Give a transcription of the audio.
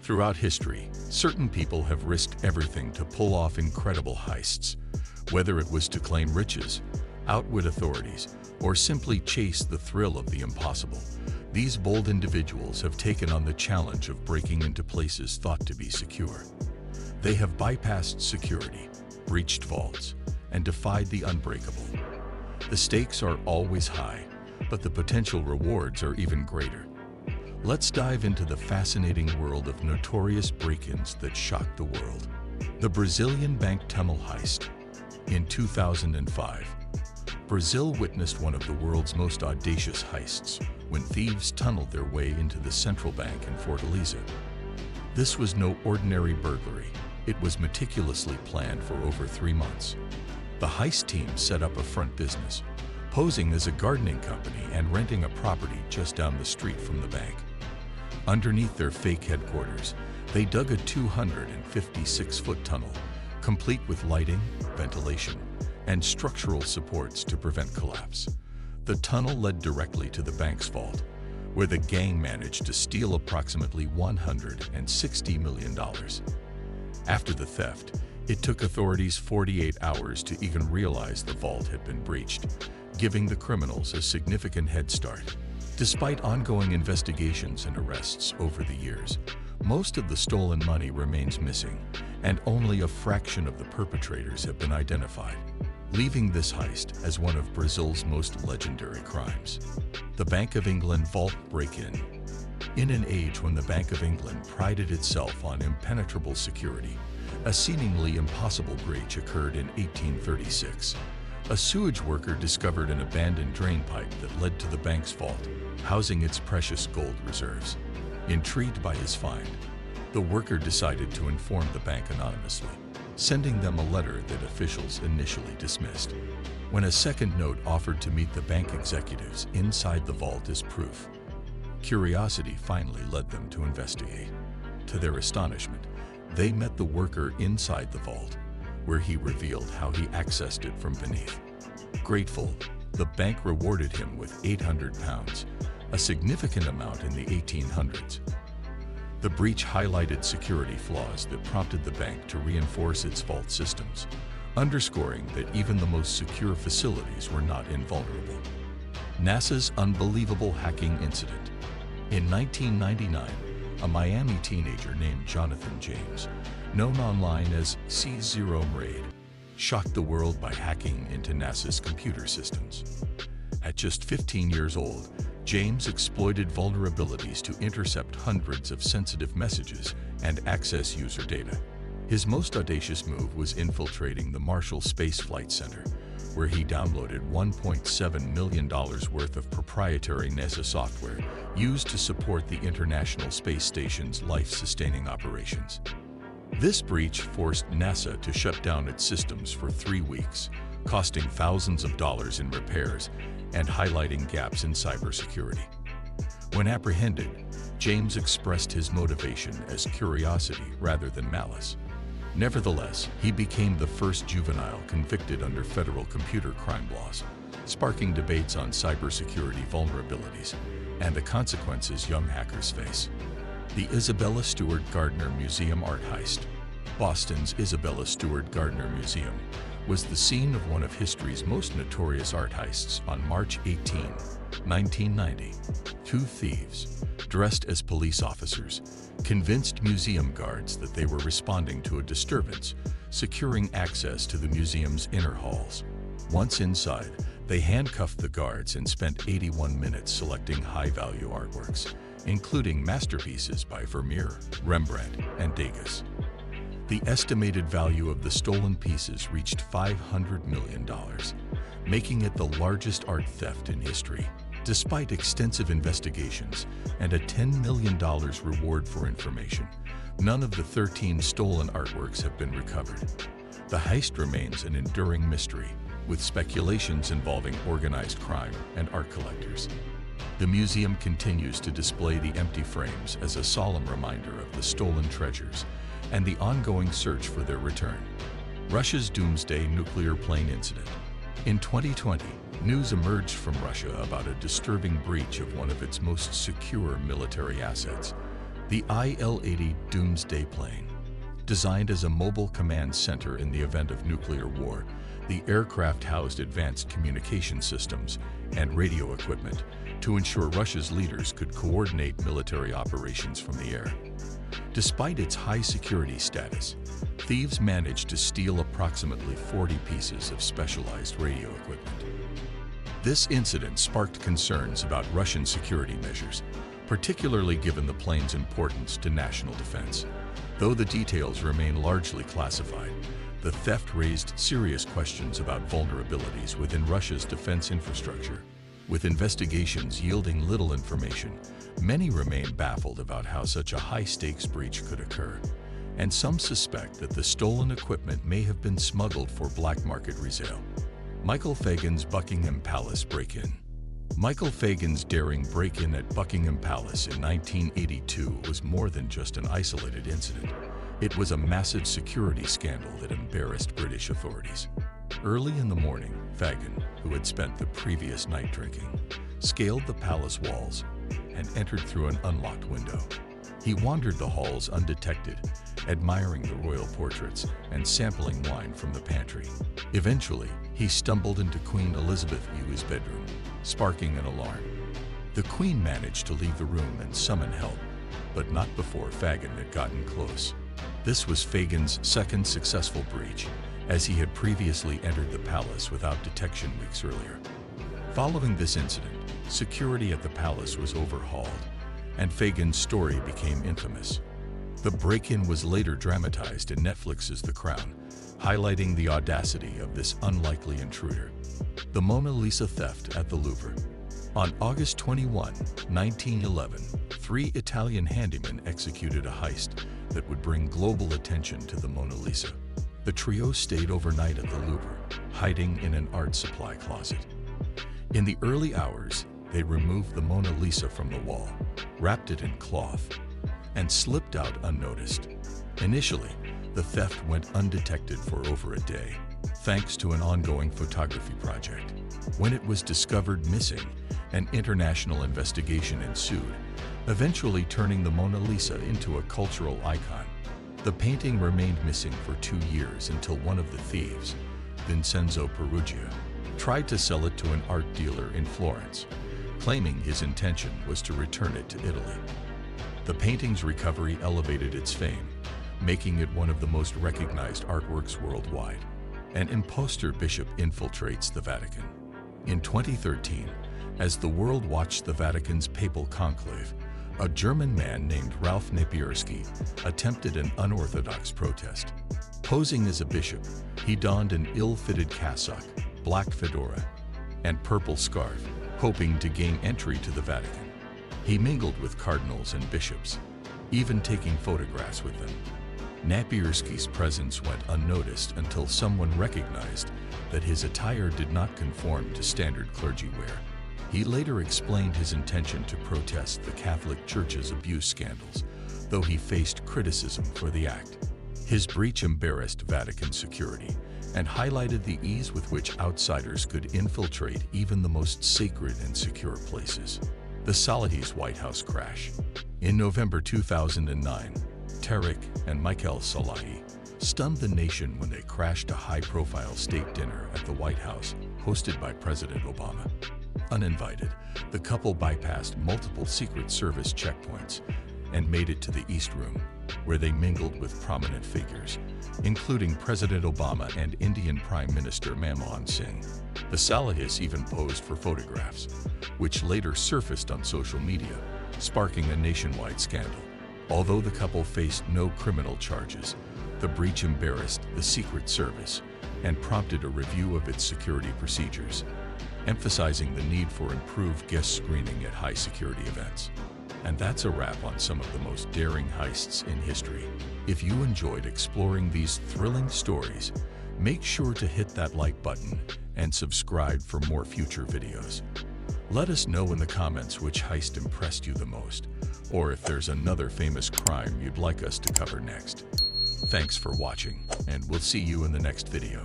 Throughout history, certain people have risked everything to pull off incredible heists, whether it was to claim riches, outwit authorities, or simply chase the thrill of the impossible. These bold individuals have taken on the challenge of breaking into places thought to be secure. They have bypassed security, breached vaults, and defied the unbreakable. The stakes are always high, but the potential rewards are even greater. Let's dive into the fascinating world of notorious break-ins that shocked the world. The Brazilian bank tunnel heist. In 2005, Brazil witnessed one of the world's most audacious heists when thieves tunneled their way into the central bank in Fortaleza. This was no ordinary burglary. It was meticulously planned for over 3 months. The heist team set up a front business, posing as a gardening company and renting a property just down the street from the bank. Underneath their fake headquarters, they dug a 256-foot tunnel, complete with lighting, ventilation, and structural supports to prevent collapse. The tunnel led directly to the bank's vault, where the gang managed to steal approximately $160 million. After the theft, it took authorities 48 hours to even realize the vault had been breached, giving the criminals a significant head start. Despite ongoing investigations and arrests over the years, most of the stolen money remains missing, and only a fraction of the perpetrators have been identified, leaving this heist as one of Brazil's most legendary crimes. The Bank of England vault break-in. In an age when the Bank of England prided itself on impenetrable security, a seemingly impossible breach occurred in 1836. A sewage worker discovered an abandoned drain pipe that led to the bank's vault, housing its precious gold reserves. Intrigued by his find, the worker decided to inform the bank anonymously, sending them a letter that officials initially dismissed. When a second note offered to meet the bank executives inside the vault as proof, curiosity finally led them to investigate. To their astonishment, they met the worker inside the vault, where he revealed how he accessed it from beneath. Grateful, the bank rewarded him with £800, a significant amount in the 1800s. The breach highlighted security flaws that prompted the bank to reinforce its vault systems, underscoring that even the most secure facilities were not invulnerable. NASA's unbelievable hacking incident. In 1999, a Miami teenager named Jonathan James, known online as C0 shocked the world by hacking into NASA's computer systems. At just 15 years old, James exploited vulnerabilities to intercept hundreds of sensitive messages and access user data. His most audacious move was infiltrating the Marshall Space Flight Center, where he downloaded $1.7 million worth of proprietary NASA software used to support the International Space Station's life-sustaining operations. This breach forced NASA to shut down its systems for 3 weeks, costing thousands of dollars in repairs and highlighting gaps in cybersecurity. When apprehended, James expressed his motivation as curiosity rather than malice. Nevertheless, he became the first juvenile convicted under federal computer crime laws, sparking debates on cybersecurity vulnerabilities and the consequences young hackers face. The Isabella Stewart Gardner Museum art heist. Boston's Isabella Stewart Gardner Museum was the scene of one of history's most notorious art heists on March 18, 1990. 2 thieves, dressed as police officers, convinced museum guards that they were responding to a disturbance, securing access to the museum's inner halls. Once inside, they handcuffed the guards and spent 81 minutes selecting high-value artworks, including masterpieces by Vermeer, Rembrandt, and Degas. The estimated value of the stolen pieces reached $500 million, making it the largest art theft in history. Despite extensive investigations and a $10 million reward for information, none of the 13 stolen artworks have been recovered. The heist remains an enduring mystery, with speculations involving organized crime and art collectors. The museum continues to display the empty frames as a solemn reminder of the stolen treasures and the ongoing search for their return. Russia's doomsday nuclear plane incident. In 2020, news emerged from Russia about a disturbing breach of one of its most secure military assets, The IL-80 Doomsday Plane. Designed as a mobile command center in the event of nuclear war, the aircraft housed advanced communication systems and radio equipment to ensure Russia's leaders could coordinate military operations from the air. Despite its high security status, thieves managed to steal approximately 40 pieces of specialized radio equipment. This incident sparked concerns about Russian security measures, particularly given the plane's importance to national defense. Though the details remain largely classified, the theft raised serious questions about vulnerabilities within Russia's defense infrastructure. With investigations yielding little information, many remain baffled about how such a high-stakes breach could occur, and some suspect that the stolen equipment may have been smuggled for black market resale. Michael Fagan's Buckingham Palace break-in. Michael Fagan's daring break-in at Buckingham Palace in 1982 was more than just an isolated incident. It was a massive security scandal that embarrassed British authorities. Early in the morning, Fagan, who had spent the previous night drinking, scaled the palace walls and entered through an unlocked window. He wandered the halls undetected, admiring the royal portraits and sampling wine from the pantry. Eventually, he stumbled into Queen Elizabeth II's bedroom, sparking an alarm. The Queen managed to leave the room and summon help, but not before Fagan had gotten close. This was Fagan's second successful breach, as he had previously entered the palace without detection weeks earlier. Following this incident, security at the palace was overhauled, and Fagan's story became infamous. The break-in was later dramatized in Netflix's The Crown, highlighting the audacity of this unlikely intruder. The Mona Lisa theft at the Louvre. On August 21, 1911, 3 Italian handymen executed a heist that would bring global attention to the Mona Lisa. The trio stayed overnight at the Louvre, hiding in an art supply closet. In the early hours, they removed the Mona Lisa from the wall, wrapped it in cloth, and slipped out unnoticed. Initially, the theft went undetected for over a day, thanks to an ongoing photography project. When it was discovered missing, an international investigation ensued, eventually turning the Mona Lisa into a cultural icon. The painting remained missing for 2 years until one of the thieves, Vincenzo Peruggia, tried to sell it to an art dealer in Florence, claiming his intention was to return it to Italy. The painting's recovery elevated its fame, making it one of the most recognized artworks worldwide. An imposter bishop infiltrates the Vatican. In 2013, as the world watched the Vatican's papal conclave, a German man named Ralph Napierski attempted an unorthodox protest. Posing as a bishop, he donned an ill-fitted cassock, black fedora, and purple scarf, hoping to gain entry to the Vatican. He mingled with cardinals and bishops, even taking photographs with them. Napierski's presence went unnoticed until someone recognized that his attire did not conform to standard clergy wear. He later explained his intention to protest the Catholic Church's abuse scandals, though he faced criticism for the act. His breach embarrassed Vatican security and highlighted the ease with which outsiders could infiltrate even the most sacred and secure places. The Salahi's White House crash. In November 2009, Tariq and Michael Salahi stunned the nation when they crashed a high-profile state dinner at the White House, hosted by President Obama. Uninvited, the couple bypassed multiple Secret Service checkpoints and made it to the East Room, where they mingled with prominent figures, including President Obama and Indian Prime Minister Manmohan Singh. The Salahis even posed for photographs, which later surfaced on social media, sparking a nationwide scandal. Although the couple faced no criminal charges, the breach embarrassed the Secret Service and prompted a review of its security procedures, emphasizing the need for improved guest screening at high-security events. And that's a wrap on some of the most daring heists in history. If you enjoyed exploring these thrilling stories, make sure to hit that like button and subscribe for more future videos. Let us know in the comments which heist impressed you the most, or if there's another famous crime you'd like us to cover next. Thanks for watching, and we'll see you in the next video.